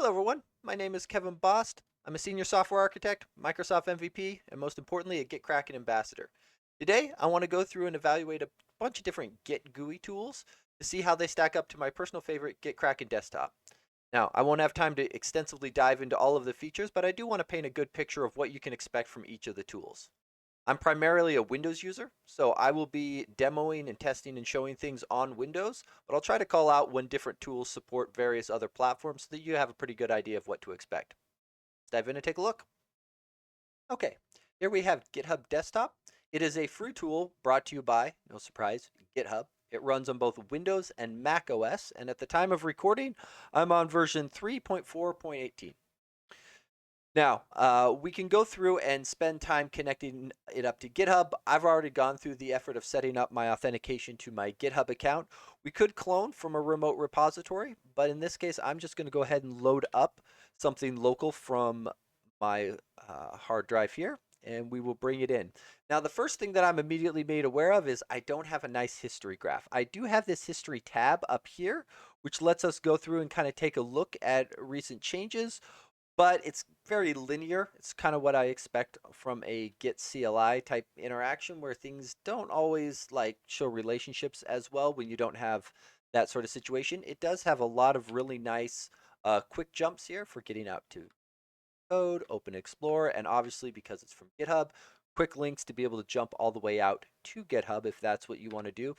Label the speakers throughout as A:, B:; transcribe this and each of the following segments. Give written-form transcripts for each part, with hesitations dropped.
A: Hello everyone, my name is Kevin Bost. I'm a senior software architect, Microsoft MVP, and most importantly a GitKraken Ambassador. Today I want to go through and evaluate a bunch of different Git GUI tools to see how they stack up to my personal favorite GitKraken Desktop. Now, I won't have time to extensively dive into all of the features, but I do want to paint a good picture of what you can expect from each of the tools. I'm primarily a Windows user, so I will be demoing and testing and showing things on Windows, but I'll try to call out when different tools support various other platforms so that you have a pretty good idea of what to expect. Let's dive in and take a look. Okay, here we have GitHub Desktop. It is a free tool brought to you by, no surprise, GitHub. It runs on both Windows and Mac OS, and at the time of recording, I'm on version 3.4.18. Now, we can go through and spend time connecting it up to GitHub. I've already gone through the effort of setting up my authentication to my GitHub account. We could clone from a remote repository, but in this case, I'm just going to go ahead and load up something local from my hard drive here, and we will bring it in. Now, the first thing that I'm immediately made aware of is I don't have a nice history graph. I do have this history tab up here, which lets us go through and kind of take a look at recent changes, but it's very linear. It's kind of what I expect from a Git CLI type interaction where things don't always like show relationships as well when you don't have that sort of situation. It does have a lot of really nice quick jumps here for getting out to code, open Explorer, and obviously because it's from GitHub, quick links to be able to jump all the way out to GitHub if that's what you want to do.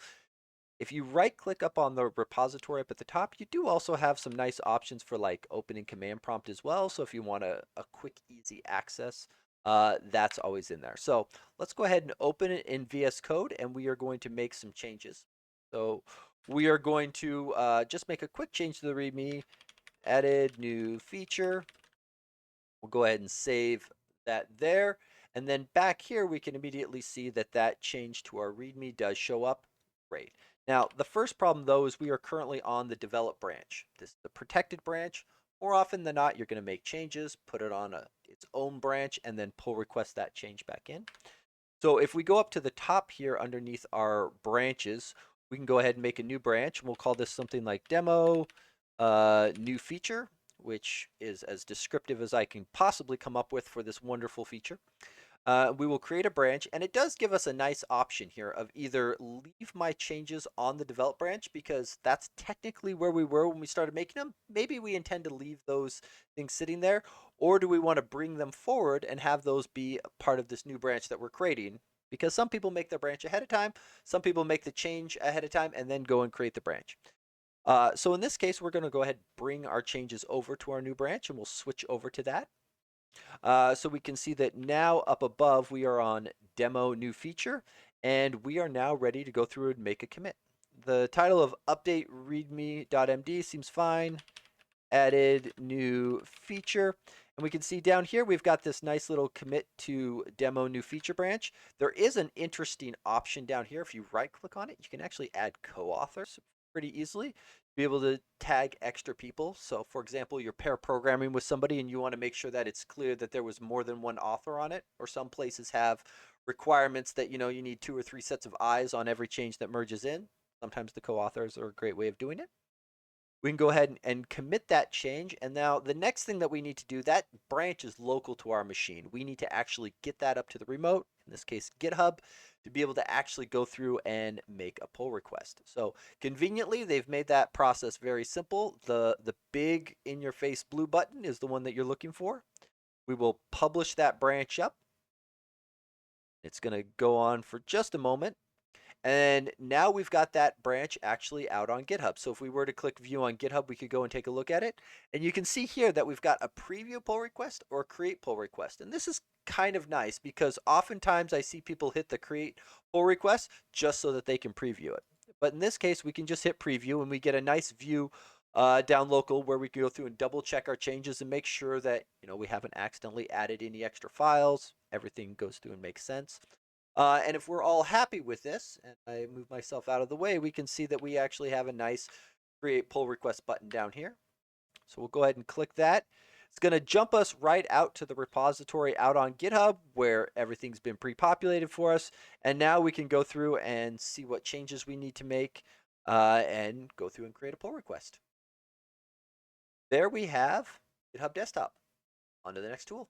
A: If you right click up on the repository up at the top, you do also have some nice options for like opening command prompt as well. So if you want a quick, easy access, that's always in there. So let's go ahead and open it in VS Code and we are going to make some changes. So we are going to just make a quick change to the README, added new feature. We'll go ahead and save that there. And then back here, we can immediately see that that change to our README does show up. Great. Now, the first problem, though, is we are currently on the develop branch. This is the protected branch. More often than not, you're going to make changes, put it on its own branch, and then pull request that change back in. So if we go up to the top here underneath our branches, we can go ahead and make a new branch. We'll call this something like demo, new feature, which is as descriptive as I can possibly come up with for this wonderful feature. We will create a branch, and it does give us a nice option here of either leave my changes on the develop branch because that's technically where we were when we started making them. Maybe we intend to leave those things sitting there, or do we want to bring them forward and have those be part of this new branch that we're creating? Because some people make their branch ahead of time, some people make the change ahead of time and then go and create the branch. So in this case, we're going to go ahead and bring our changes over to our new branch, and we'll switch over to that. So we can see that now up above we are on demo new feature, and we are now ready to go through and make a commit. The title of update readme.md seems fine. Added new feature. And we can see down here we've got this nice little commit to demo new feature branch. There is an interesting option down here. If you right click on it, you can actually add co-authors pretty easily, be able to tag extra people. So for example, you're pair programming with somebody and you want to make sure that it's clear that there was more than one author on it, or some places have requirements that you need 2 or 3 sets of eyes on every change that merges in. Sometimes the co-authors are a great way of doing it. We can go ahead and commit that change. And now the next thing that we need to do, that branch is local to our machine. We need to actually get that up to the remote, in this case GitHub, to be able to actually go through and make a pull request. So conveniently, they've made that process very simple. The big in-your-face blue button is the one that you're looking for. We will publish that branch up. It's going to go on for just a moment. And now we've got that branch actually out on GitHub. So if we were to click view on GitHub, we could go and take a look at it. And you can see here that we've got a preview pull request or create pull request. And this is kind of nice because oftentimes I see people hit the create pull request just so that they can preview it. But in this case, we can just hit preview and we get a nice view down local where we can go through and double check our changes and make sure that we haven't accidentally added any extra files. Everything goes through and makes sense. And if we're all happy with this, and I move myself out of the way, we can see that we actually have a nice create pull request button down here. So we'll go ahead and click that. It's going to jump us right out to the repository out on GitHub where everything's been pre-populated for us. And now we can go through and see what changes we need to make and go through and create a pull request. There we have GitHub Desktop. On to the next tool.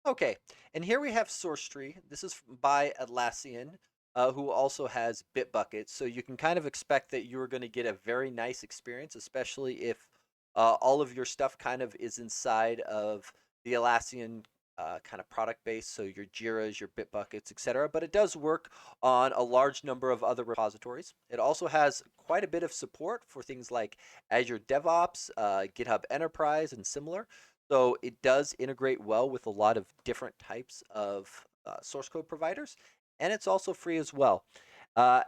A: Okay, and here we have SourceTree. This is by Atlassian, who also has Bitbucket. So you can kind of expect that you're going to get a very nice experience, especially if all of your stuff kind of is inside of the Atlassian kind of product base. So your Jiras, your Bitbuckets, etc. But it does work on a large number of other repositories. It also has quite a bit of support for things like Azure DevOps, GitHub Enterprise, and similar. So it does integrate well with a lot of different types of source code providers, and it's also free as well. Uh,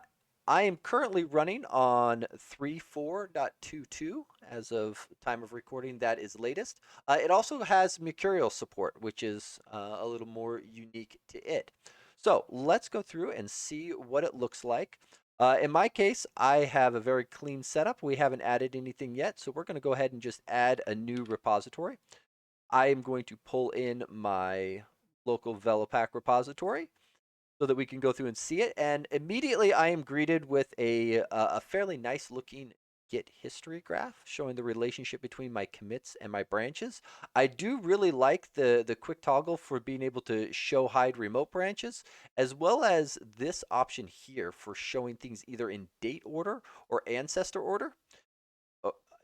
A: I am currently running on 3.4.22 as of time of recording. That is latest. It also has Mercurial support, which is a little more unique to it. So let's go through and see what it looks like. In my case, I have a very clean setup. We haven't added anything yet, so we're going to go ahead and just add a new repository. I am going to pull in my local Velapack repository so that we can go through and see it. And immediately I am greeted with a fairly nice looking Git history graph showing the relationship between my commits and my branches. I do really like the quick toggle for being able to show hide remote branches, as well as this option here for showing things either in date order or ancestor order.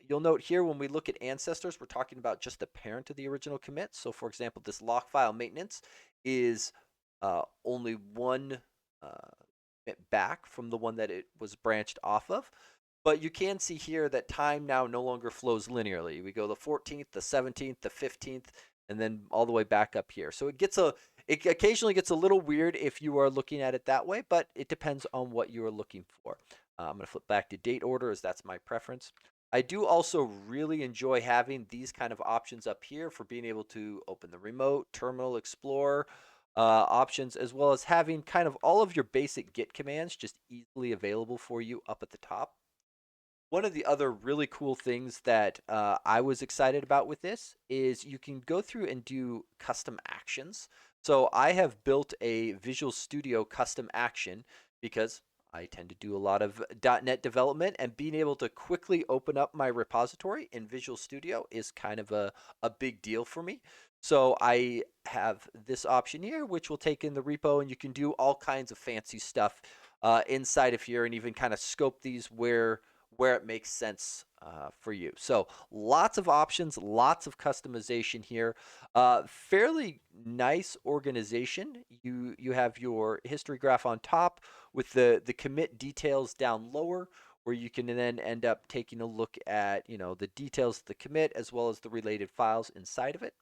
A: You'll note here when we look at ancestors, we're talking about just the parent of the original commit. So for example, this lock file maintenance is only one commit back from the one that it was branched off of. But you can see here that time now no longer flows linearly. We go the 14th, the 17th, the 15th, and then all the way back up here. So it occasionally gets a little weird if you are looking at it that way, but it depends on what you are looking for. I'm going to flip back to date order as that's my preference. I do also really enjoy having these kind of options up here for being able to open the remote, terminal, explore options, as well as having kind of all of your basic Git commands just easily available for you up at the top. One of the other really cool things that I was excited about with this is you can go through and do custom actions. So I have built a Visual Studio custom action because I tend to do a lot of .NET development, and being able to quickly open up my repository in Visual Studio is kind of a big deal for me. So I have this option here, which will take in the repo, and you can do all kinds of fancy stuff inside of here, and even kind of scope these where it makes sense for you. So lots of options, lots of customization here. Fairly nice organization. You have your history graph on top with the commit details down lower, where you can then end up taking a look at the details of the commit as well as the related files inside of it.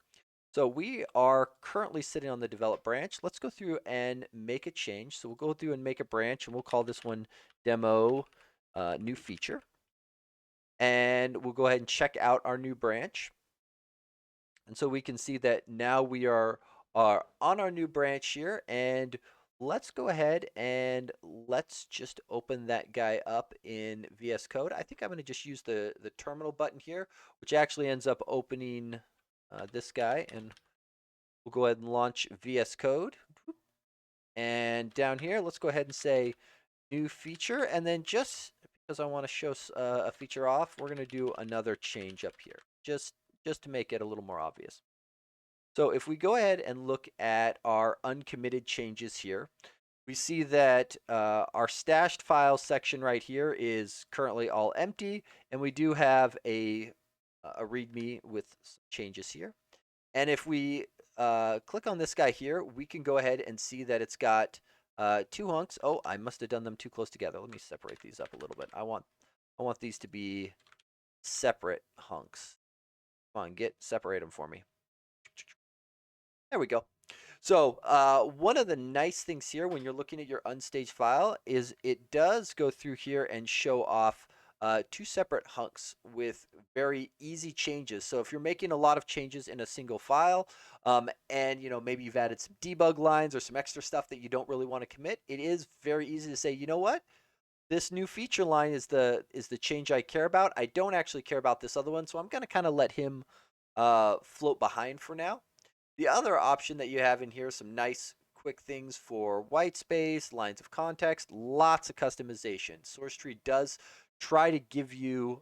A: So we are currently sitting on the develop branch. Let's go through and make a change. So we'll go through and make a branch, and we'll call this one demo new feature. And we'll go ahead and check out our new branch. And so we can see that now we are on our new branch here. And let's go ahead and let's just open that guy up in VS Code. I think I'm going to just use the terminal button here, which actually ends up opening this guy. And we'll go ahead and launch VS Code. And down here, let's go ahead and say new feature. And then just because I want to show a feature off, we're going to do another change up here, just to make it a little more obvious. So if we go ahead and look at our uncommitted changes here, we see that our stashed files section right here is currently all empty, and we do have a README with some changes here. And if we click on this guy here, we can go ahead and see that it's got two hunks. Oh, I must have done them too close together. Let me separate these up a little bit. I want these to be separate hunks. Come on, separate them for me. There we go. So one of the nice things here when you're looking at your unstaged file is it does go through here and show off two separate hunks with very easy changes. So if you're making a lot of changes in a single file, and maybe you've added some debug lines or some extra stuff that you don't really want to commit, it is very easy to say, you know what? This new feature line is the change I care about. I don't actually care about this other one, so I'm going to kind of let him float behind for now. The other option that you have in here, some nice quick things for white space, lines of context, lots of customization. SourceTree does try to give you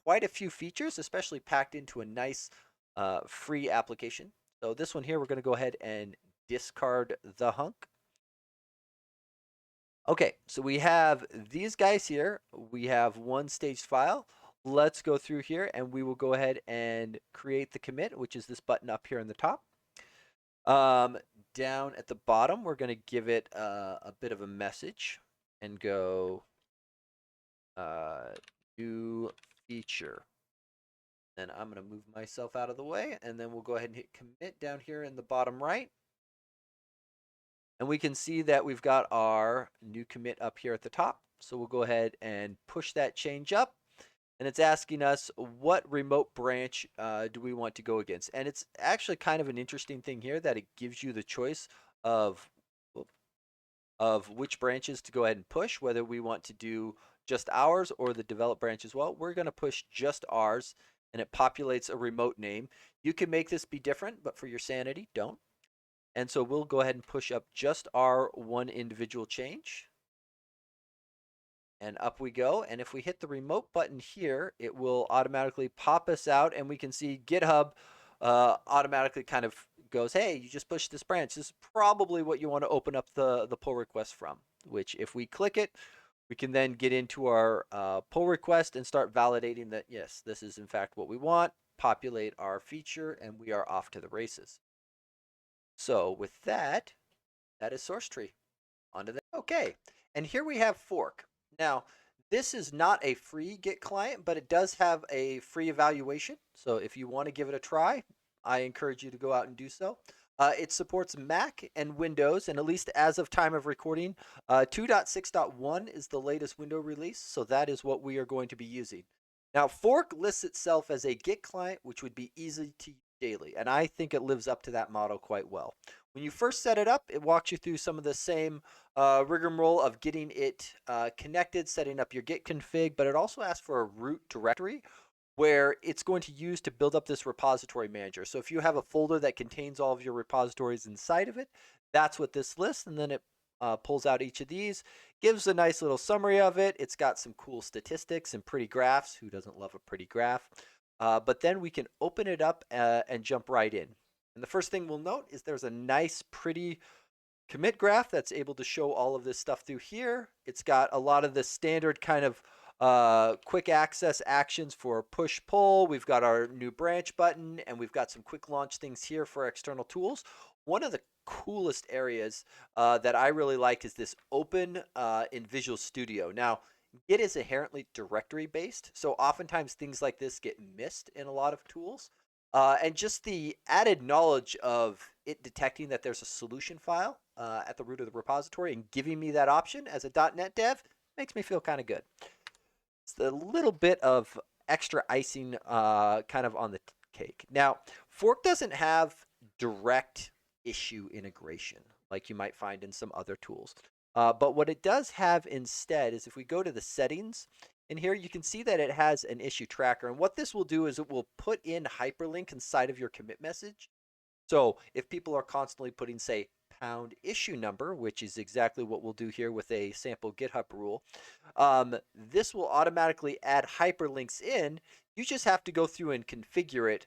A: quite a few features, especially packed into a nice free application. So this one here, we're going to go ahead and discard the hunk. Okay, so we have these guys here. We have one staged file. Let's go through here and we will go ahead and create the commit, which is this button up here in the top. Down at the bottom, we're going to give it a bit of a message and go new feature. Then I'm going to move myself out of the way, and then we'll go ahead and hit commit down here in the bottom right. And we can see that we've got our new commit up here at the top. So we'll go ahead and push that change up. And it's asking us what remote branch do we want to go against. And it's actually kind of an interesting thing here that it gives you the choice of which branches to go ahead and push, whether we want to do just ours or the develop branch as well. We're going to push just ours, and it populates a remote name. You can make this be different, but for your sanity, don't. And so we'll go ahead and push up just our one individual change. And up we go. And if we hit the remote button here, it will automatically pop us out, and we can see GitHub automatically kind of goes, hey, you just pushed this branch. This is probably what you want to open up the pull request from, which if we click it, we can then get into our pull request and start validating that, yes, this is in fact what we want, populate our feature, and we are off to the races. So with that, that is SourceTree. Onto that. Okay, and here we have Fork. Now, this is not a free Git client, but it does have a free evaluation. So if you want to give it a try, I encourage you to go out and do so. It supports Mac and Windows, and at least as of time of recording, 2.6.1 is the latest window release, so that is what we are going to be using. Now, Fork lists itself as a Git client, which would be easy to use daily, and I think it lives up to that model quite well. When you first set it up, it walks you through some of the same rigmarole of getting it connected, setting up your Git config, but it also asks for a root directory where it's going to use to build up this repository manager. So if you have a folder that contains all of your repositories inside of it, that's what this lists, and then it pulls out each of these, gives a nice little summary of it. It's got some cool statistics and pretty graphs. Who doesn't love a pretty graph? But then we can open it up and jump right in. And the first thing we'll note is there's a nice, pretty commit graph that's able to show all of this stuff through here. It's got a lot of the standard kind of quick access actions for push pull. We've got our new branch button, and we've got some quick launch things here for external tools. One of the coolest areas that I really like is this open in Visual Studio. Now, Git is inherently directory based, so oftentimes things like this get missed in a lot of tools. And just the added knowledge of it detecting that there's a solution file at the root of the repository and giving me that option as a .NET dev makes me feel kind of good. It's a little bit of extra icing kind of on the cake. Now, Fork doesn't have direct issue integration like you might find in some other tools. But what it does have instead is if we go to the settings, in here you can see that it has an issue tracker. And what this will do is it will put in hyperlink inside of your commit message. So if people are constantly putting, say, pound issue number, which is exactly what we'll do here with a sample GitHub rule, this will automatically add hyperlinks in. You just have to go through and configure it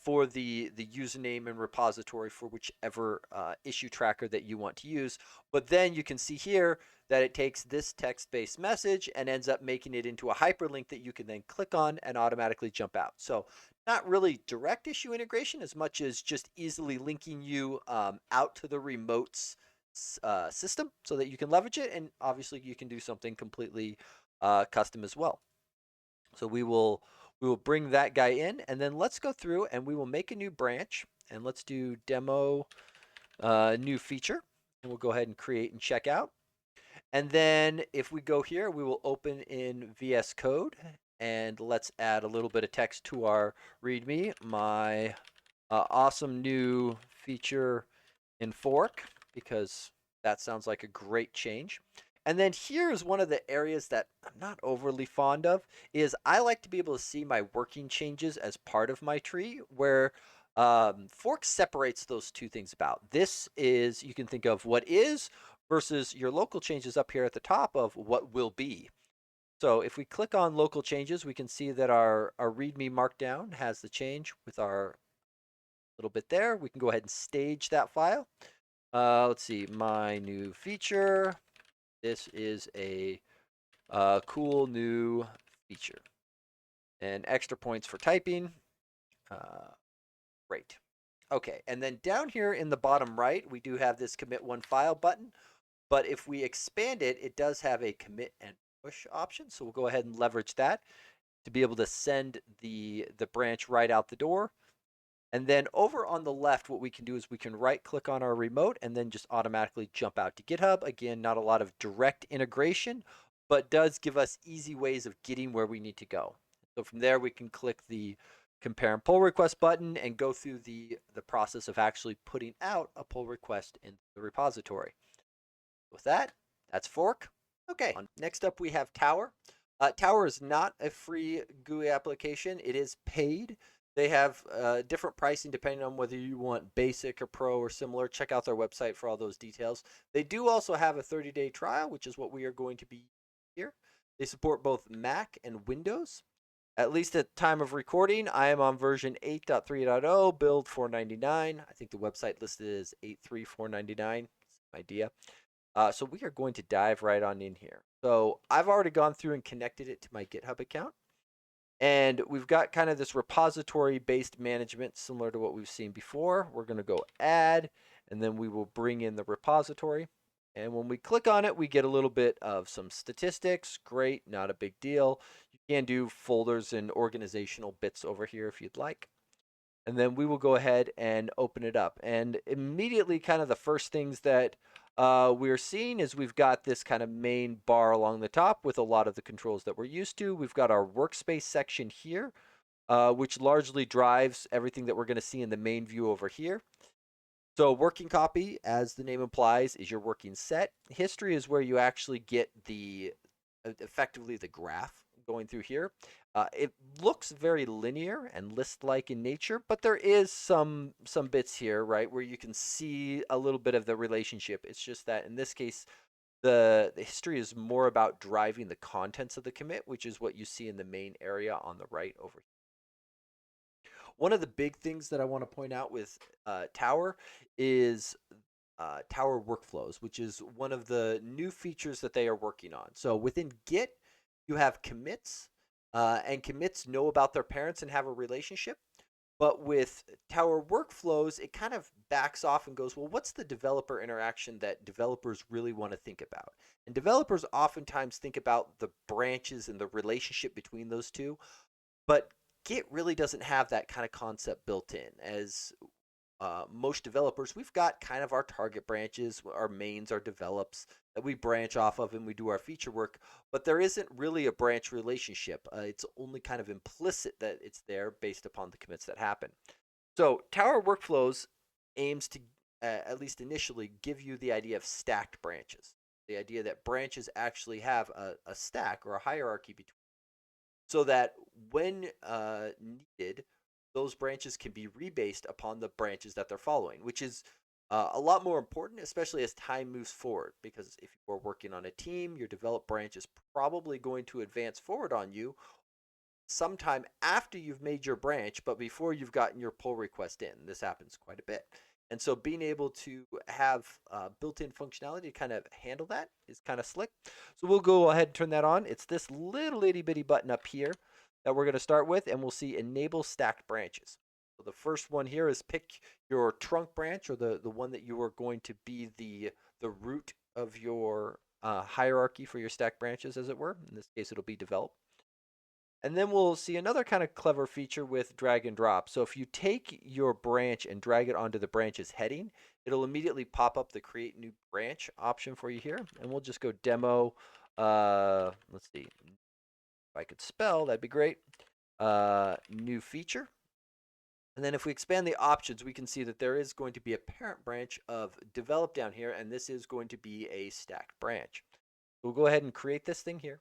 A: for the username and repository for whichever issue tracker that you want to use. But then you can see here that it takes this text-based message and ends up making it into a hyperlink that you can then click on and automatically jump out. So not really direct issue integration as much as just easily linking you out to the remote's system so that you can leverage it, and obviously you can do something completely custom as well. So we will bring that guy in, and then let's go through and we will make a new branch, and let's do demo new feature, and we'll go ahead and create and check out. And then if we go here, we will open in VS Code, and let's add a little bit of text to our README. My awesome new feature in Fork, because that sounds like a great change. And then here is one of the areas that I'm not overly fond of, is I like to be able to see my working changes as part of my tree, where Fork separates those two things out. This is, you can think of what is versus your local changes up here at the top of what will be. So if we click on local changes, we can see that our README markdown has the change with our little bit there. We can go ahead and stage that file. Let's see, my new feature. This is a cool new feature. And extra points for typing. Great. Okay, and then down here in the bottom right, we do have this commit one file button. But if we expand it, it does have a commit and push option. So we'll go ahead and leverage that to be able to send the branch right out the door. And then over on the left, what we can do is we can right click on our remote and then just automatically jump out to GitHub. Again, not a lot of direct integration, but does give us easy ways of getting where we need to go. So from there, we can click the compare and pull request button and go through the process of actually putting out a pull request in the repository. With that, that's fork. Okay, next up we have Tower. Tower is not a free GUI application. It is paid. They have different pricing depending on whether you want basic or pro or similar. Check out their website for all those details. They do also have a 30-day trial, which is what we are going to be here. They support both Mac and Windows. At least at time of recording, I am on version 8.3.0, build 499. I think the website listed is 83499. Idea. So we are going to dive right on in here. So I've already gone through and connected it to my GitHub account. And we've got kind of this repository-based management similar to what we've seen before. We're going to go add, and then we will bring in the repository. And when we click on it, we get a little bit of some statistics. Great, not a big deal. You can do folders and organizational bits over here if you'd like. And then we will go ahead and open it up. And immediately kind of the first things that we're seeing is we've got this kind of main bar along the top with a lot of the controls that we're used to. We've got our workspace section here, which largely drives everything that we're going to see in the main view over here. So working copy, as the name implies, is your working set. History is where you actually get the effectively the graph going through here. It looks very linear and list-like in nature, but there is some bits here, right, where you can see a little bit of the relationship. It's just that in this case, the history is more about driving the contents of the commit, which is what you see in the main area on the right over here. One of the big things that I want to point out with Tower is Tower Workflows, which is one of the new features that they are working on. So within Git, you have commits, and commits know about their parents and have a relationship. But with Tower Workflows, it kind of backs off and goes, well, what's the developer interaction that developers really want to think about? And developers oftentimes think about the branches and the relationship between those two. But Git really doesn't have that kind of concept built in. As most developers, we've got kind of our target branches, our mains, our develops that we branch off of and we do our feature work, but there isn't really a branch relationship. It's only kind of implicit that it's there based upon the commits that happen. So Tower Workflows aims to, at least initially, give you the idea of stacked branches. The idea that branches actually have a stack or a hierarchy between, so that when needed, those branches can be rebased upon the branches that they're following, which is a lot more important, especially as time moves forward, because if you're working on a team, your develop branch is probably going to advance forward on you sometime after you've made your branch, but before you've gotten your pull request in. This happens quite a bit. And so being able to have built-in functionality to kind of handle that is kind of slick. So we'll go ahead and turn that on. It's this little itty bitty button up here that we're going to start with, and we'll see enable stacked branches. So the first one here is pick your trunk branch, or the one that you are going to be the root of your hierarchy for your stacked branches, as it were. In this case, it'll be develop. And then we'll see another kind of clever feature with drag and drop. So if you take your branch and drag it onto the branch's heading, it'll immediately pop up the create new branch option for you here. And we'll just go demo, let's see, if I could spell, that'd be great. New feature. And then if we expand the options, we can see that there is going to be a parent branch of develop down here, and this is going to be a stacked branch. We'll go ahead and create this thing here.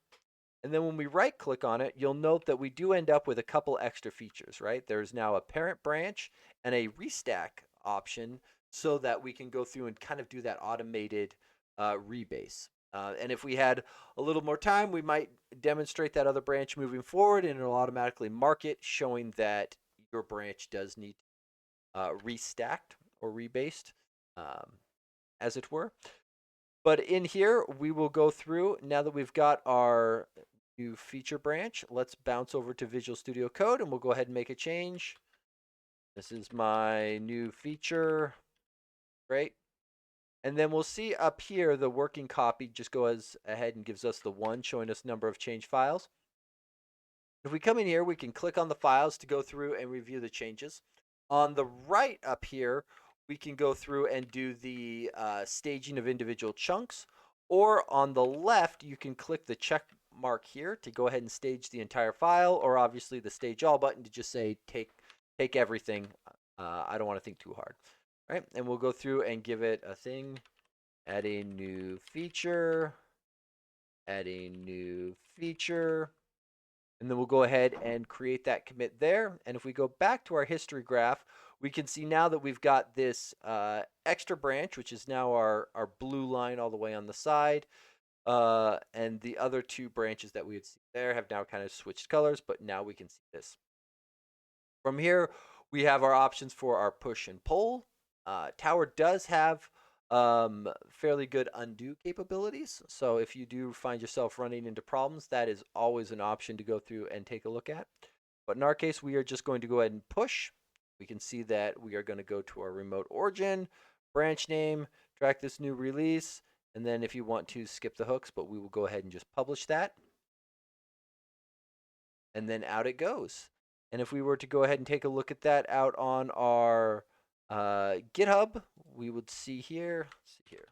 A: And then when we right click on it, you'll note that we do end up with a couple extra features, right? There's now a parent branch and a restack option so that we can go through and kind of do that automated rebase. And if we had a little more time, we might demonstrate that other branch moving forward, and it'll automatically mark it, showing that your branch does need restacked or rebased, um, as it were. But in here, we will go through, now that we've got our new feature branch, let's bounce over to Visual Studio Code, and we'll go ahead and make a change. This is my new feature. Great. And then we'll see up here the working copy just goes ahead and gives us the 1, showing us number of change files. If we come in here, we can click on the files to go through and review the changes. On the right up here, we can go through and do the staging of individual chunks. Or on the left, you can click the check mark here to go ahead and stage the entire file, or obviously the stage all button to just say take everything. I don't want to think too hard. All right, and we'll go through and give it a thing. Add a new feature. Add a new feature. And then we'll go ahead and create that commit there. And if we go back to our history graph, we can see now that we've got this extra branch, which is now our blue line all the way on the side. And the other 2 branches that we had seen there have now kind of switched colors, but now we can see this. From here, we have our options for our push and pull. Tower does have fairly good undo capabilities. So if you do find yourself running into problems, that is always an option to go through and take a look at. But in our case, we are just going to go ahead and push. We can see that we are going to go to our remote origin, branch name, track this new release, and then if you want to skip the hooks, but we will go ahead and just publish that. And then out it goes. And if we were to go ahead and take a look at that out on our GitHub, we would see here. Let's see here.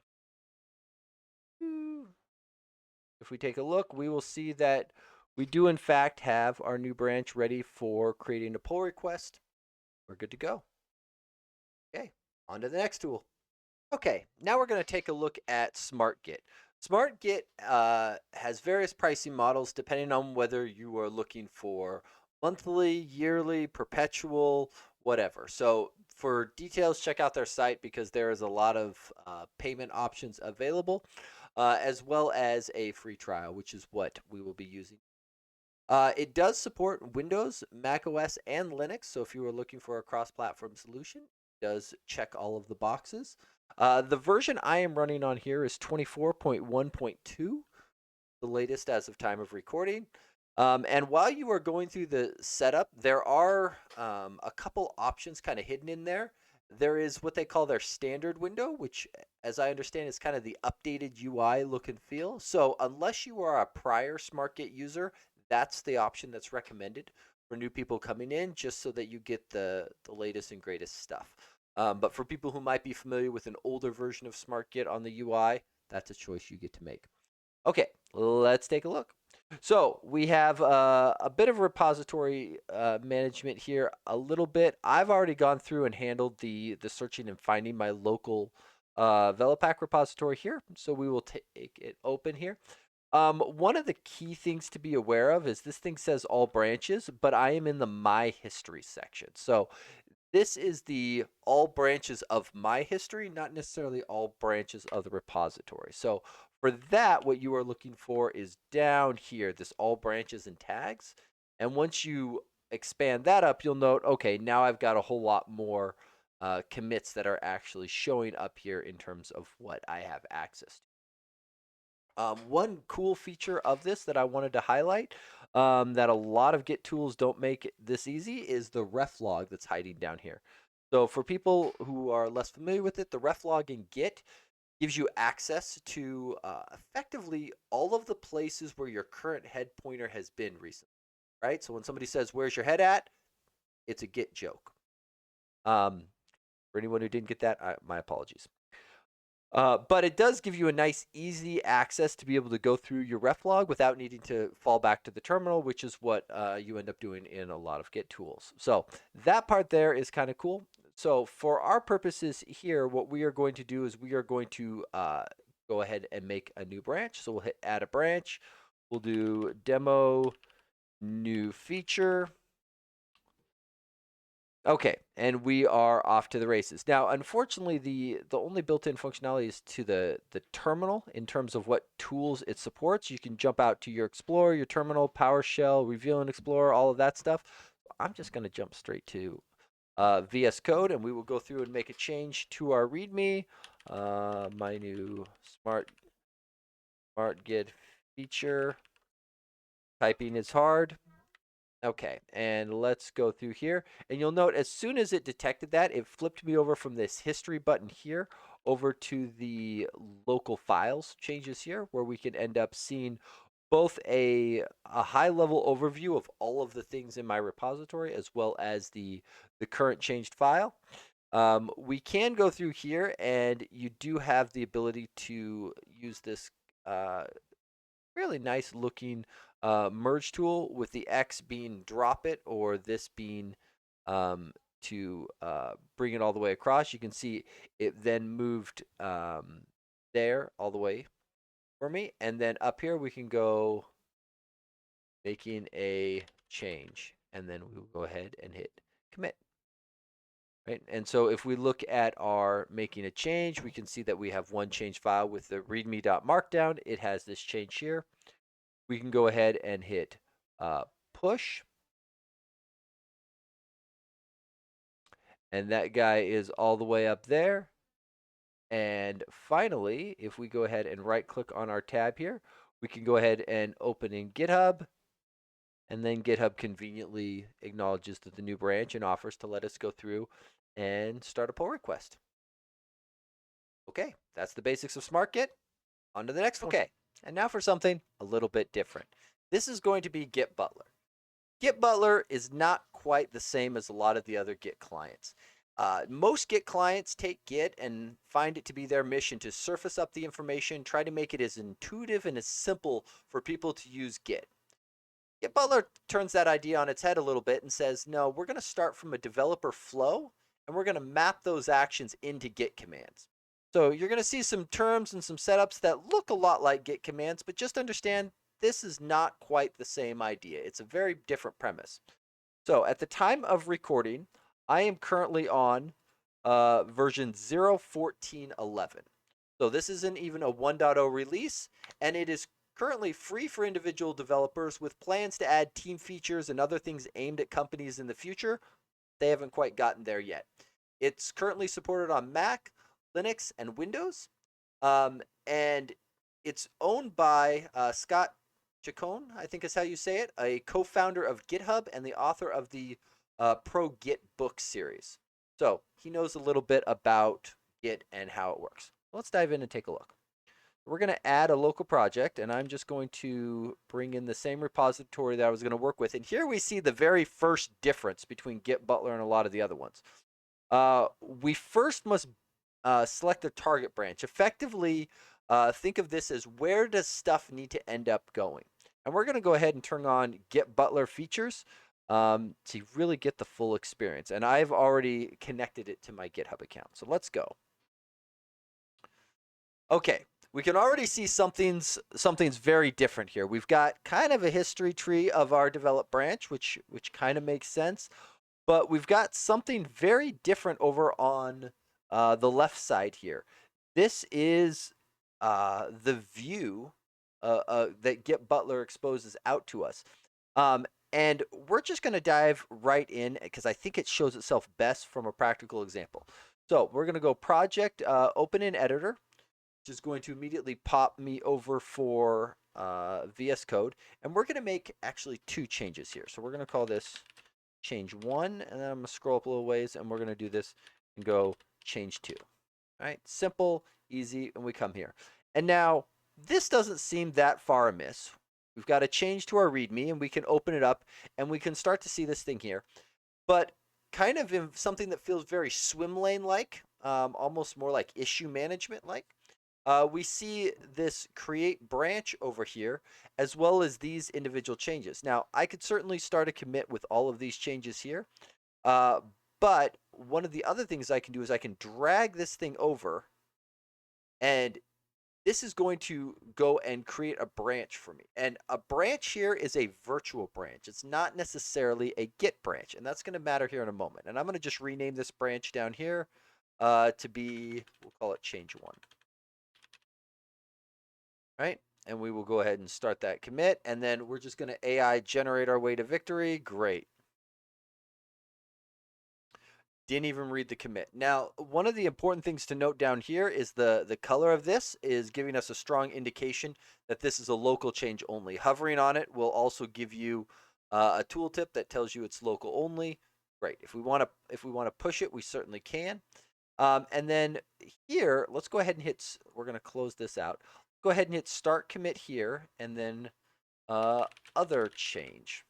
A: If we take a look, we will see that we do in fact have our new branch ready for creating a pull request. We're good to go. Okay, on to the next tool. Okay, now we're going to take a look at SmartGit. SmartGit has various pricing models depending on whether you are looking for monthly, yearly, perpetual, whatever. So for details, check out their site because there is a lot of payment options available, as well as a free trial, which is what we will be using. It does support Windows, Mac OS, and Linux. So if you are looking for a cross-platform solution, it does check all of the boxes. The version I am running on here is 24.1.2, the latest as of time of recording. And while you are going through the setup, there are a couple options kind of hidden in there. There is what they call their standard window, which, as I understand, is kind of the updated UI look and feel. So unless you are a prior SmartGit user, that's the option that's recommended for new people coming in, just so that you get the latest and greatest stuff. But for people who might be familiar with an older version of SmartGit on the UI, that's a choice you get to make. Okay, let's take a look. So we have a bit of repository management here, a little bit. I've already gone through and handled the searching and finding my local Velapack repository here. So we will take it open here. One of the key things to be aware of is this thing says all branches, but I am in the My History section. So this is the all branches of my history, not necessarily all branches of the repository. So for that, what you are looking for is down here, this all branches and tags. And once you expand that up, you'll note, okay, now I've got a whole lot more commits that are actually showing up here in terms of what I have access to. One cool feature of this that I wanted to highlight that a lot of Git tools don't make it this easy is the ref log that's hiding down here. So for people who are less familiar with it, the ref log in Git gives you access to effectively all of the places where your current head pointer has been recently, right? So when somebody says, "Where's your head at?" it's a Git joke. For anyone who didn't get that, my apologies. But it does give you a nice, easy access to be able to go through your ref log without needing to fall back to the terminal, which is what you end up doing in a lot of Git tools. So that part there is kind of cool. So for our purposes here, what we are going to do is we are going to go ahead and make a new branch. So we'll hit add a branch. We'll do demo new feature. Okay, and we are off to the races. Now, unfortunately, the only built-in functionality is to the terminal in terms of what tools it supports. You can jump out to your Explorer, your terminal, PowerShell, Reveal and Explorer, all of that stuff. I'm just going to jump straight to VS Code, and we will go through and make a change to our README. My new SmartGit feature. Typing is hard. Okay, and let's go through here. And you'll note as soon as it detected that, it flipped me over from this history button here over to the local files changes here, where we can end up seeing both a high level overview of all of the things in my repository as well as the current changed file. We can go through here, and you do have the ability to use this really nice looking merge tool, with the X being drop it or this being to bring it all the way across. You can see it then moved there all the way for me. And then up here we can go making a change. And then we will go ahead and hit commit. Right? And so if we look at our making a change, we can see that we have one change file with the readme.markdown. It has this change here. We can go ahead and hit push. And that guy is all the way up there. And finally, if we go ahead and right click on our tab here, we can go ahead and open in GitHub. And then GitHub conveniently acknowledges that the new branch and offers to let us go through and start a pull request. Okay, that's the basics of SmartGit. On to the next one. Okay, and now for something a little bit different. This is going to be Git Butler. Git Butler is not quite the same as a lot of the other Git clients. Most Git clients take Git and find it to be their mission to surface up the information, try to make it as intuitive and as simple for people to use Git. Git Butler turns that idea on its head a little bit and says, no, we're going to start from a developer flow, and we're going to map those actions into Git commands. So you're going to see some terms and some setups that look a lot like Git commands, but just understand this is not quite the same idea. It's a very different premise. So at the time of recording, I am currently on version 0.14.11. So this isn't even a 1.0 release, and it is currently free for individual developers with plans to add team features and other things aimed at companies in the future. They haven't quite gotten there yet. It's currently supported on Mac, Linux, and Windows. And it's owned by Scott Chacon, I think is how you say it, a co-founder of GitHub and the author of the Pro Git book series. So he knows a little bit about Git and how it works. Let's dive in and take a look. We're going to add a local project, and I'm just going to bring in the same repository that I was going to work with. And here we see the very first difference between Git Butler and a lot of the other ones. We first must select a target branch. Effectively, think of this as where does stuff need to end up going. And we're going to go ahead and turn on Git Butler features to really get the full experience. And I've already connected it to my GitHub account. So let's go. Okay, we can already see something's very different here. We've got kind of a history tree of our develop branch, which kind of makes sense. But we've got something very different over on the left side here. This is the view that Git Butler exposes out to us. And we're just going to dive right in because I think it shows itself best from a practical example. So we're going to go project, open in editor, which is going to immediately pop me over for VS Code. And we're going to make actually two changes here. So we're going to call this change 1, and then I'm going to scroll up a little ways, and we're going to do this and go change 2. All right, simple, easy, and we come here. And now, this doesn't seem that far amiss. We've got a change to our README, and we can open it up, and we can start to see this thing here. But kind of in something that feels very swim lane-like, almost more like issue management-like. We see this create branch over here, as well as these individual changes. Now, I could certainly start a commit with all of these changes here, but one of the other things I can do is I can drag this thing over, and this is going to go and create a branch for me. And a branch here is a virtual branch. It's not necessarily a Git branch, and that's going to matter here in a moment. And I'm going to just rename this branch down here to be, we'll call it change one. Right? And we will go ahead and start that commit. And then we're just going to AI generate our way to victory. Great. Didn't even read the commit. Now, one of the important things to note down here is the color of this is giving us a strong indication that this is a local change only. Hovering on it will also give you a tooltip that tells you it's local only. Great. If we want to push it, we certainly can. And then here, let's go ahead and hit. We're going to close this out. Go ahead and hit start commit here, and then other change.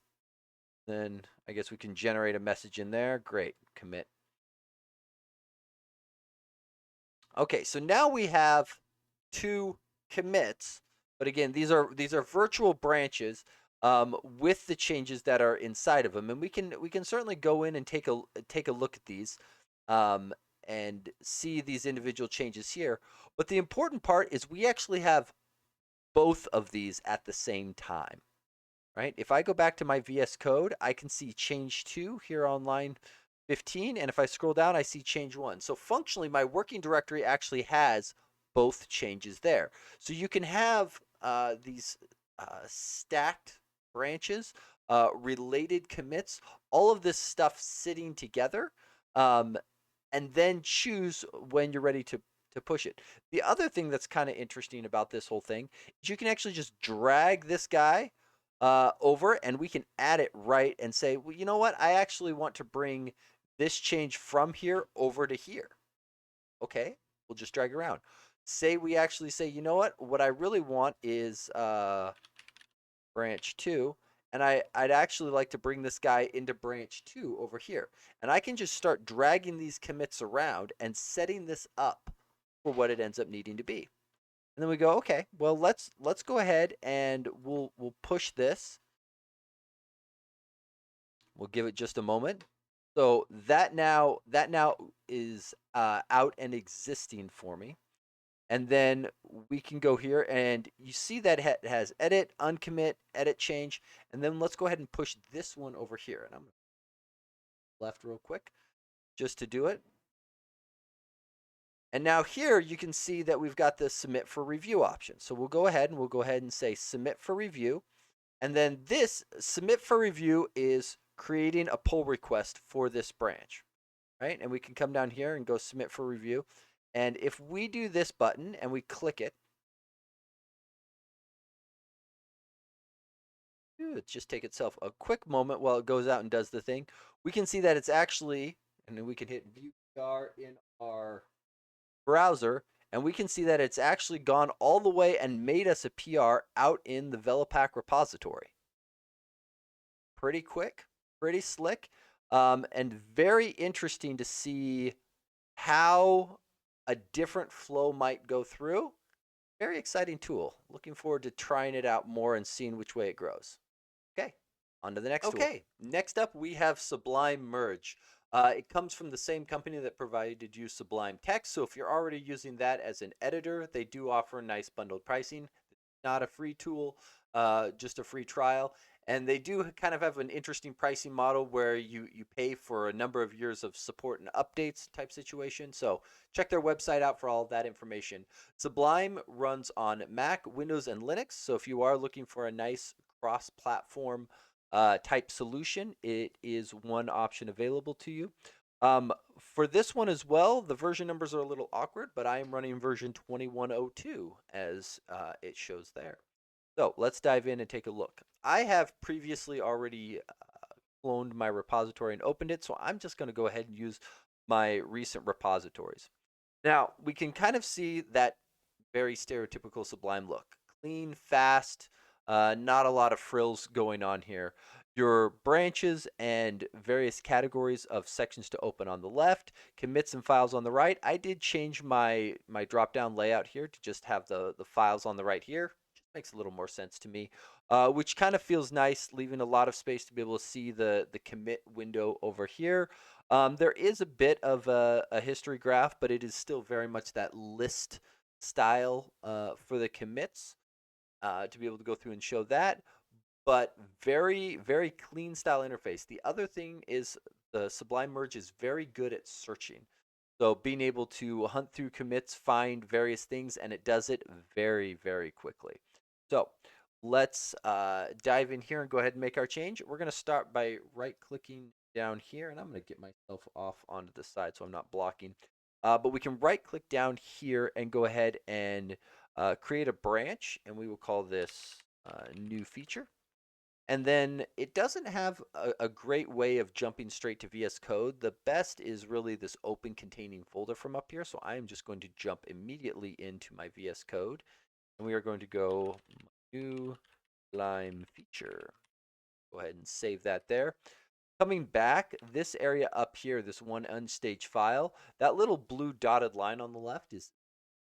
A: Then I guess we can generate a message in there. Great. Commit. Okay, so now we have two commits, but again, these are virtual branches with the changes that are inside of them, and we can certainly go in and take a look at these and see these individual changes here. But the important part is we actually have both of these at the same time, right? If I go back to my VS Code, I can see change 2 here on line 15, and if I scroll down, I see change 1. So functionally, my working directory actually has both changes there. So you can have these stacked branches, related commits, all of this stuff sitting together, and then choose when you're ready to push it. The other thing that's kind of interesting about this whole thing is you can actually just drag this guy over, and we can add it right and say, well, you know what? I actually want to bring this change from here over to here. Okay, we'll just drag around. Say we actually say, you know what I really want is branch 2, and I'd actually like to bring this guy into branch 2 over here. And I can just start dragging these commits around and setting this up for what it ends up needing to be. And then we go, okay, well, let's go ahead and we'll push this. We'll give it just a moment. So that now is out and existing for me. And then we can go here, and you see that it has edit, uncommit, edit change. And then let's go ahead and push this one over here. And I'm left real quick just to do it. And now here you can see that we've got the submit for review option. So we'll go ahead and say submit for review. And then this submit for review is creating a pull request for this branch, right? And we can come down here and go submit for review. And if we do this button and we click it, just take itself a quick moment while it goes out and does the thing. We can see that it's actually, and then we can hit view PR in our browser, and we can see that it's actually gone all the way and made us a PR out in the Velapack repository. Pretty quick, pretty slick, and very interesting to see how a different flow might go through. Very exciting tool. Looking forward to trying it out more and seeing which way it grows. Okay, on to the next tool. Okay, next up we have Sublime Merge. It comes from the same company that provided you Sublime Text, so if you're already using that as an editor, they do offer nice bundled pricing. Not a free tool, just a free trial. And they do kind of have an interesting pricing model where you pay for a number of years of support and updates type situation. So check their website out for all of that information. Sublime runs on Mac, Windows, and Linux. So if you are looking for a nice cross-platform type solution, it is one option available to you. For this one as well, the version numbers are a little awkward, but I am running version 2102 as it shows there. So let's dive in and take a look. I have previously already cloned my repository and opened it, so I'm just going to go ahead and use my recent repositories. Now, we can kind of see that very stereotypical Sublime look. Clean, fast, not a lot of frills going on here. Your branches and various categories of sections to open on the left, commits and files on the right. I did change my drop-down layout here to just have the files on the right here. Just makes a little more sense to me, which kind of feels nice, leaving a lot of space to be able to see the commit window over here. There is a bit of a history graph, but it is still very much that list style for the commits to be able to go through and show that, but very, very clean style interface. The other thing is the Sublime Merge is very good at searching. So being able to hunt through commits, find various things, and it does it very, very quickly. So let's dive in here and go ahead and make our change. We're going to start by right-clicking down here, and I'm going to get myself off onto the side so I'm not blocking. But we can right-click down here and go ahead and create a branch, and we will call this new feature. And then it doesn't have a great way of jumping straight to VS Code. The best is really this open containing folder from up here. So I am just going to jump immediately into my VS Code. And we are going to go new Sublime feature. Go ahead and save that there. Coming back, this area up here, this one unstaged file, that little blue dotted line on the left is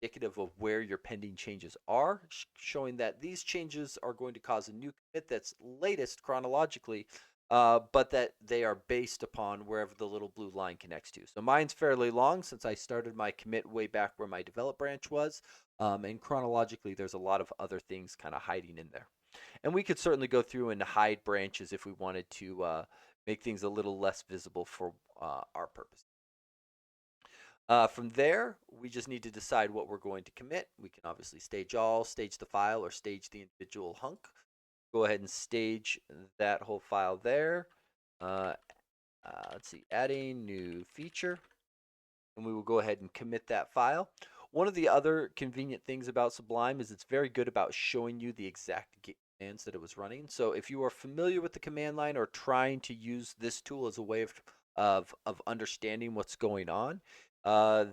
A: indicative of where your pending changes are, showing that these changes are going to cause a new commit that's latest chronologically, but that they are based upon wherever the little blue line connects to. So mine's fairly long since I started my commit way back where my develop branch was, and chronologically there's a lot of other things kind of hiding in there. And we could certainly go through and hide branches if we wanted to make things a little less visible for our purpose. From there, we just need to decide what we're going to commit. We can obviously stage all, stage the file, or stage the individual hunk. Go ahead and stage that whole file there. Let's see, adding new feature. And we will go ahead and commit that file. One of the other convenient things about Sublime is it's very good about showing you the exact Git commands that it was running. So if you are familiar with the command line or trying to use this tool as a way of understanding what's going on,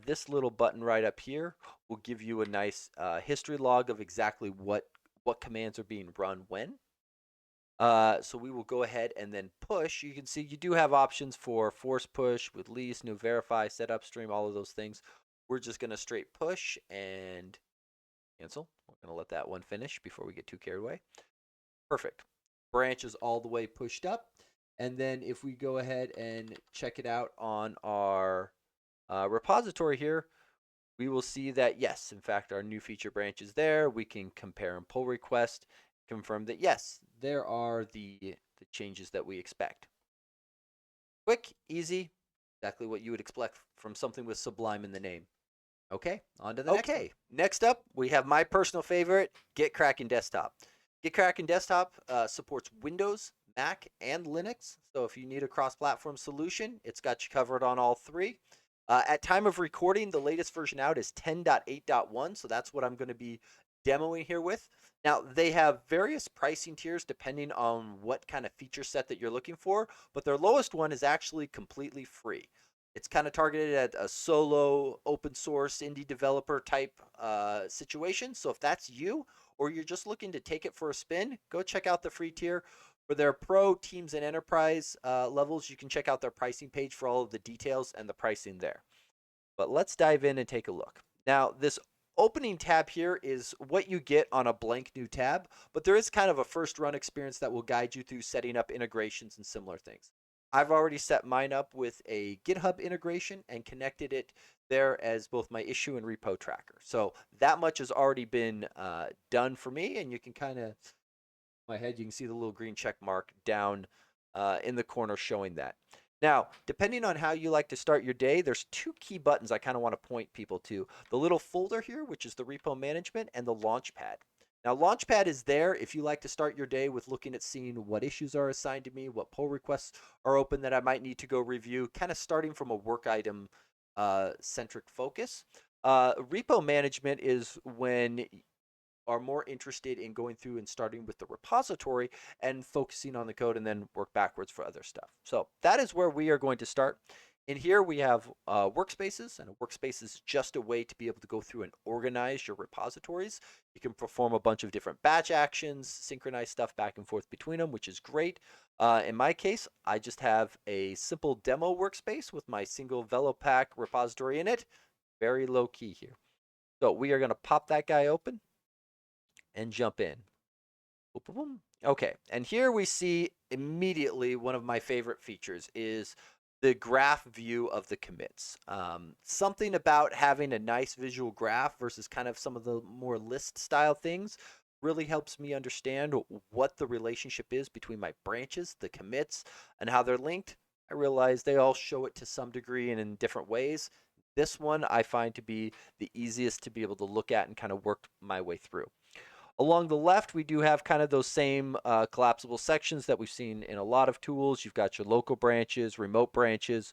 A: this little button right up here will give you a nice history log of exactly what commands are being run when. So we will go ahead and then push. You can see you do have options for force push, release, new verify, set upstream, all of those things. We're just going to straight push and cancel. We're going to let that one finish before we get too carried away. Perfect. Branch is all the way pushed up. And then if we go ahead and check it out on our repository here, we will see that yes, in fact, our new feature branch is there. We can compare and pull request, confirm that yes, there are the changes that we expect. Quick, easy, exactly what you would expect from something with Sublime in the name. Okay, on to the next one. Next up, we have my personal favorite, GitKraken Desktop. GitKraken Desktop supports Windows, Mac, and Linux. So if you need a cross-platform solution, it's got you covered on all three. At time of recording, the latest version out is 10.8.1, so that's what I'm going to be demoing here with. Now, they have various pricing tiers depending on what kind of feature set that you're looking for, but their lowest one is actually completely free. It's kind of targeted at a solo, open source, indie developer type situation. So if that's you, or you're just looking to take it for a spin, go check out the free tier. For their pro, teams, and enterprise levels, you can check out their pricing page for all of the details and the pricing there. But let's dive in and take a look. Now, this opening tab here is what you get on a blank new tab, but there is kind of a first run experience that will guide you through setting up integrations and similar things. I've already set mine up with a GitHub integration and connected it there as both my issue and repo tracker. So that much has already been done for me, and you can kind of, my head, you can see the little green check mark down in the corner showing that. Now, depending on how you like to start your day, there's two key buttons I kind of want to point people to. The little folder here, which is the repo management, and the Launchpad. Now, Launchpad is there if you like to start your day with looking at seeing what issues are assigned to me, what pull requests are open that I might need to go review, kind of starting from a work item centric focus. Repo management is when are more interested in going through and starting with the repository and focusing on the code and then work backwards for other stuff. So that is where we are going to start. In here we have workspaces, and a workspace is just a way to be able to go through and organize your repositories. You can perform a bunch of different batch actions, synchronize stuff back and forth between them, which is great. In my case, I just have a simple demo workspace with my single Velopack repository in it. Very low key here. So we are going to pop that guy open and jump in. Okay, and here we see immediately one of my favorite features is the graph view of the commits. Something about having a nice visual graph versus kind of some of the more list style things really helps me understand what the relationship is between my branches, the commits, and how they're linked. I realize they all show it to some degree and in different ways. This one I find to be the easiest to be able to look at and kind of work my way through. Along the left, we do have kind of those same collapsible sections that we've seen in a lot of tools. You've got your local branches, remote branches,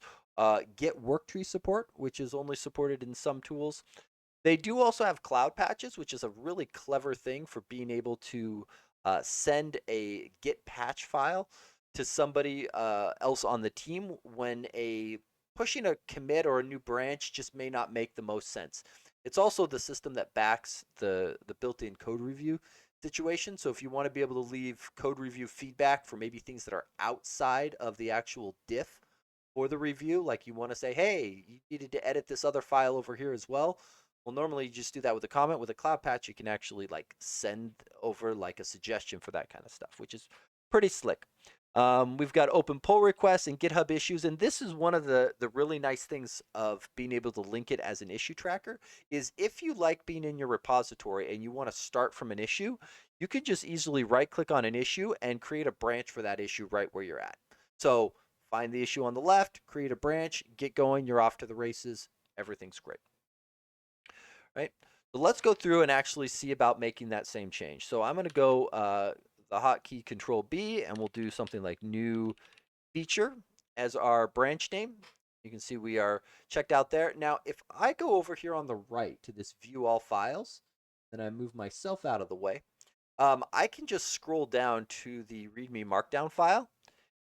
A: Git worktree support, which is only supported in some tools. They do also have cloud patches, which is a really clever thing for being able to send a Git patch file to somebody else on the team when pushing a commit or a new branch just may not make the most sense. It's also the system that backs the built-in code review situation. So if you want to be able to leave code review feedback for maybe things that are outside of the actual diff for the review, like you want to say, hey, you needed to edit this other file over here as well. Well, normally you just do that with a comment. With a cloud patch, you can actually like send over like a suggestion for that kind of stuff, which is pretty slick. We've got open pull requests and GitHub issues, and this is one of the really nice things of being able to link it as an issue tracker. Is if you like being in your repository and you want to start from an issue, you could just easily right-click on an issue and create a branch for that issue right where you're at. So find the issue on the left, create a branch, get going, you're off to the races. Everything's great, right? So let's go through and actually see about making that same change. So I'm going to go the hotkey Control B, and we'll do something like new feature as our branch name. You can see we are checked out there. Now, if I go over here on the right to this view all files, and I move myself out of the way, I can just scroll down to the README Markdown file,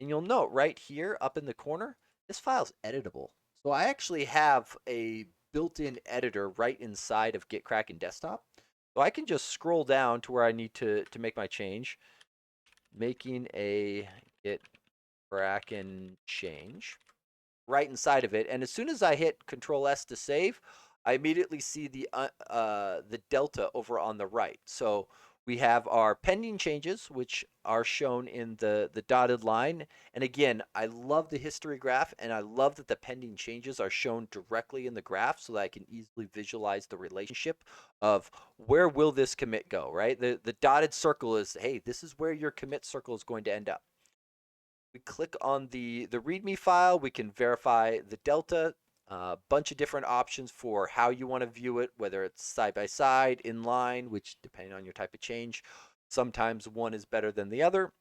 A: and you'll note right here up in the corner, this file's editable. So I actually have a built-in editor right inside of GitKraken Desktop. So I can just scroll down to where I need to make my change, making a GitKraken change right inside of it. And as soon as I hit Control S to save, I immediately see the delta over on the right. So we have our pending changes, which are shown in the dotted line. And again, I love the history graph, and I love that the pending changes are shown directly in the graph so that I can easily visualize the relationship of where will this commit go, right? The dotted circle is, hey, this is where your commit circle is going to end up. We click on the README file, we can verify the delta, a bunch of different options for how you want to view it, whether it's side by side, in line, which depending on your type of change, sometimes one is better than the other.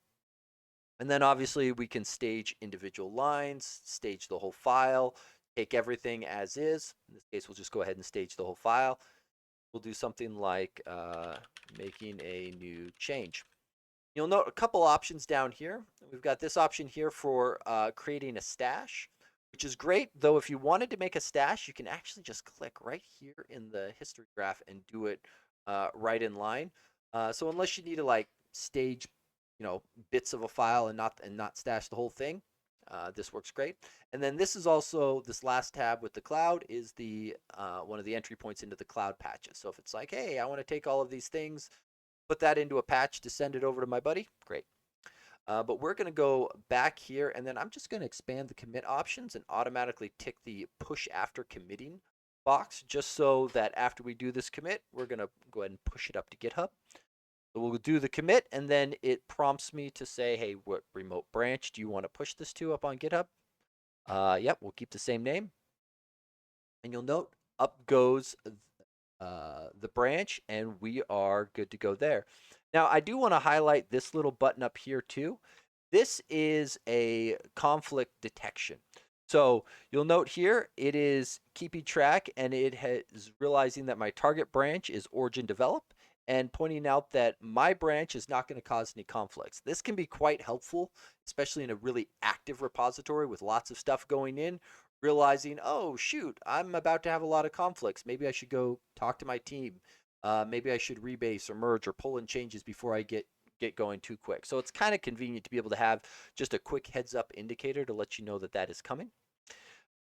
A: And then obviously we can stage individual lines, stage the whole file, take everything as is. In this case, we'll just go ahead and stage the whole file. We'll do something like making a new change. You'll note a couple options down here. We've got this option here for creating a stash, which is great. Though if you wanted to make a stash, you can actually just click right here in the history graph and do it right in line. So unless you need to like stage, bits of a file and not stash the whole thing, this works great. And then this is also, this last tab with the cloud is the one of the entry points into the cloud patches. So if it's like, hey, I want to take all of these things, put that into a patch to send it over to my buddy, great. But we're going to go back here, and then I'm just going to expand the commit options and automatically tick the push after committing box, just so that after we do this commit, we're going to go ahead and push it up to GitHub. So we'll do the commit, and then it prompts me to say, hey, what remote branch do you want to push this to up on GitHub? Yep, we'll keep the same name. And you'll note up goes the branch, and we are good to go there. Now, I do want to highlight this little button up here too. This is a conflict detection. So you'll note here, it is keeping track, and it is realizing that my target branch is origin develop and pointing out that my branch is not going to cause any conflicts. This can be quite helpful, especially in a really active repository with lots of stuff going in, realizing, oh, shoot, I'm about to have a lot of conflicts. Maybe I should go talk to my team. Maybe I should rebase or merge or pull in changes before I get going too quick. So it's kind of convenient to be able to have just a quick heads up indicator to let you know that that is coming.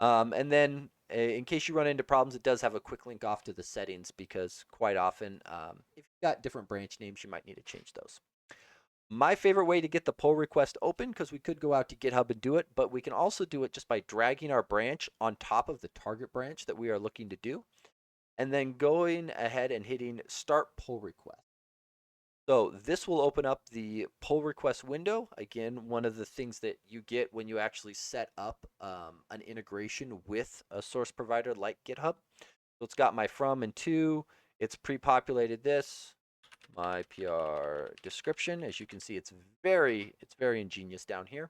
A: And then in case you run into problems, it does have a quick link off to the settings, because quite often if you've got different branch names, you might need to change those. My favorite way to get the pull request open, because we could go out to GitHub and do it, but we can also do it just by dragging our branch on top of the target branch that we are looking to do, and then going ahead and hitting Start Pull Request. So this will open up the pull request window. Again, one of the things that you get when you actually set up an integration with a source provider like GitHub. So it's got my from and to. It's pre-populated this, my PR description. As you can see, it's very ingenious down here.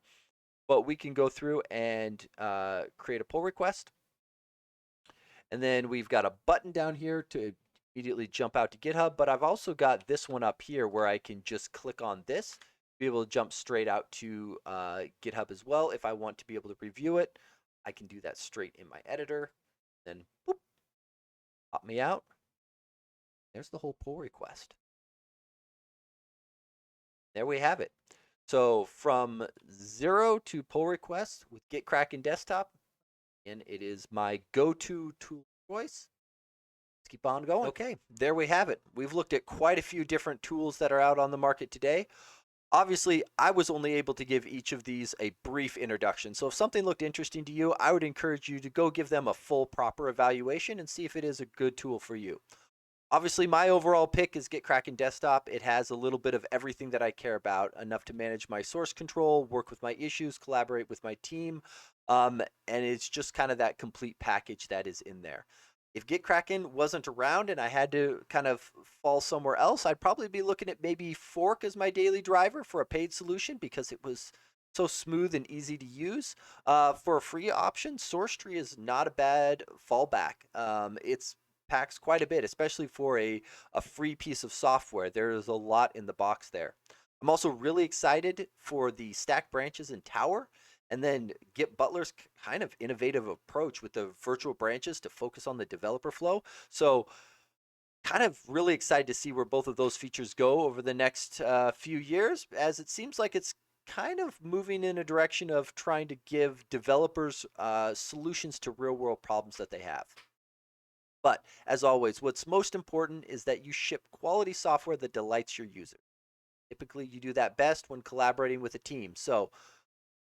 A: But we can go through and create a pull request. And then we've got a button down here to immediately jump out to GitHub, but I've also got this one up here where I can just click on this, be able to jump straight out to GitHub as well. If I want to be able to review it, I can do that straight in my editor. Then boop, pop me out. There's the whole pull request. There we have it. So from 0 to pull request with GitKraken Desktop, and it is my go-to tool choice. Let's keep on going. Okay, there we have it. We've looked at quite a few different tools that are out on the market today. Obviously, I was only able to give each of these a brief introduction. So if something looked interesting to you, I would encourage you to go give them a full, proper evaluation and see if it is a good tool for you. Obviously, my overall pick is GitKraken Desktop. It has a little bit of everything that I care about, enough to manage my source control, work with my issues, collaborate with my team, and it's just kind of that complete package that is in there. If GitKraken wasn't around and I had to kind of fall somewhere else, I'd probably be looking at maybe Fork as my daily driver for a paid solution because it was so smooth and easy to use. For a free option, SourceTree is not a bad fallback. It's packs quite a bit, especially for a free piece of software. There's a lot in the box there. I'm also really excited for the stack branches in Tower, and then Git Butler's kind of innovative approach with the virtual branches to focus on the developer flow. So kind of really excited to see where both of those features go over the next few years, as it seems like it's kind of moving in a direction of trying to give developers solutions to real world problems that they have. But as always, what's most important is that you ship quality software that delights your users. Typically, you do that best when collaborating with a team. So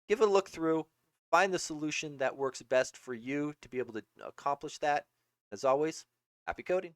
A: give it a look through, find the solution that works best for you to be able to accomplish that. As always, happy coding.